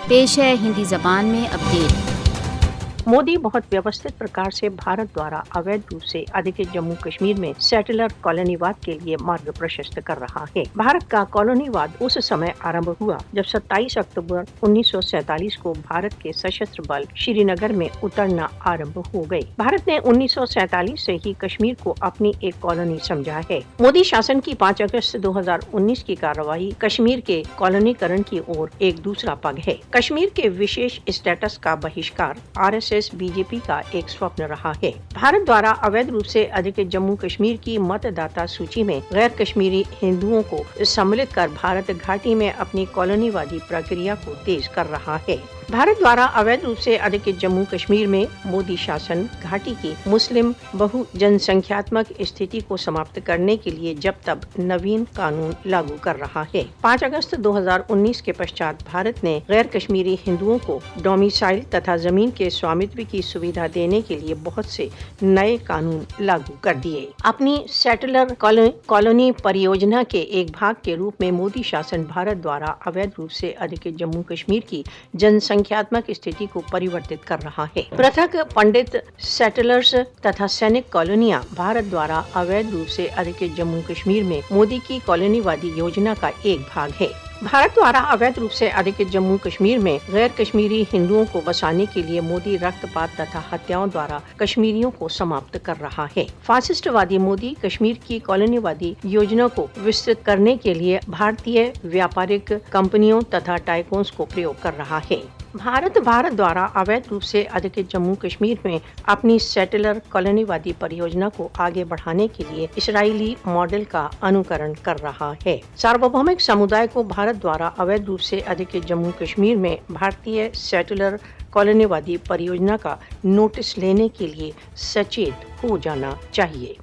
पेश है हिंदी जबान में अपडेट। मोदी बहुत व्यवस्थित प्रकार से भारत द्वारा अवैध रूप से अधिकृत जम्मू कश्मीर में सेटलर कॉलोनीवाद के लिए मार्ग प्रशस्त कर रहा है। भारत का कॉलोनीवाद उस समय आरंभ हुआ जब 27 अक्टूबर 1947 को भारत के सशस्त्र बल श्रीनगर में उतरना आरंभ हो गए। भारत ने 1947 से ही कश्मीर को अपनी एक कॉलोनी समझा है। मोदी शासन की 5 अगस्त 2019 की कार्रवाई कश्मीर के कॉलोनीकरण की ओर एक दूसरा पग है। कश्मीर के विशेष स्टेटस का बहिष्कार RSS बीजेपी का एक स्वप्न रहा है। भारत द्वारा अवैध रूप से अधिकृत जम्मू कश्मीर की मतदाता सूची में गैर कश्मीरी हिंदुओं को सम्मिलित कर भारत घाटी में अपनी कॉलोनीवादी प्रक्रिया को तेज कर रहा है। भारत द्वारा अवैध रूप से अधिकृत जम्मू कश्मीर में मोदी शासन घाटी की मुस्लिम बहु जनसंख्यात्मक स्थिति को समाप्त करने के लिए जब तब नवीन कानून लागू कर रहा है। 5 अगस्त 2019 के पश्चात भारत ने गैर कश्मीरी हिंदुओं को डोमिसाइल तथा जमीन के स्वामित्व की सुविधा देने के लिए बहुत से नए कानून लागू कर दिए। अपनी सेटलर कॉलोनी परियोजना के एक भाग के रूप में मोदी शासन भारत द्वारा अवैध रूप से अधिकृत जम्मू कश्मीर की जनसंख्यात्मक स्थिति को परिवर्तित कर रहा है। पृथक पंडित सेटलर्स तथा सैनिक कॉलोनियां भारत द्वारा अवैध रूप से अधिकृत जम्मू कश्मीर में मोदी की कॉलोनीवादी योजना का एक भाग है। भारत द्वारा अवैध रूप से अधिकृत जम्मू कश्मीर में गैर कश्मीरी हिंदुओं को बसाने के लिए मोदी रक्तपात तथा हत्याओं द्वारा कश्मीरियों को समाप्त कर रहा है। फासिस्टवादी मोदी कश्मीर की कॉलोनीवादी योजना को विस्तृत करने के लिए भारतीय व्यापारिक कंपनियों तथा टाइकून्स को प्रयोग कर रहा है। भारत द्वारा अवैध रूप से अधिकृत जम्मू कश्मीर में अपनी सेटलर कॉलोनीवादी परियोजना को आगे बढ़ाने के लिए इस्राएली मॉडल का अनुकरण कर रहा है। सार्वभौमिक समुदाय को भारत द्वारा अवैध रूप से अधिकृत जम्मू कश्मीर में भारतीय सेटलर कॉलोनीवादी परियोजना का नोटिस लेने के लिए सचेत हो जाना चाहिए।